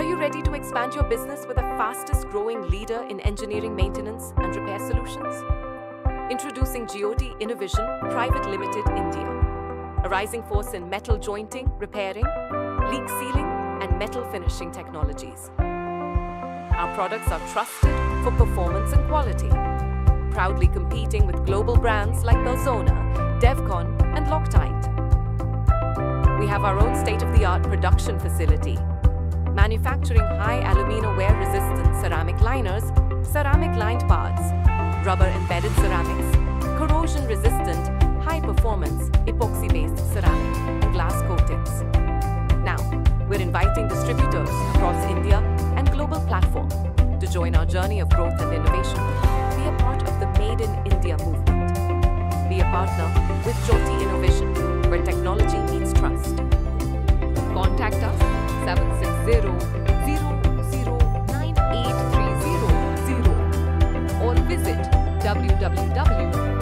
Are you ready to expand your business with the fastest growing leader in engineering maintenance and repair solutions? Introducing GOT Innovision Private Limited India, a rising force in metal jointing, repairing, leak sealing and metal finishing technologies. Our products are trusted for performance and quality, proudly competing with global brands like Belzona, Devcon and Loctite. We have our own state-of-the-art production facility, manufacturing high alumina wear-resistant ceramic liners, ceramic lined parts, rubber-embedded ceramics, corrosion-resistant, high-performance, epoxy-based ceramic and glass coatings. Now, we're inviting distributors across India and global platform to join our journey of growth and innovation. Be a part of the Made in India movement. Be a partner with GOT Innovision, where technology meets trust. Contact us 760-009830 or visit www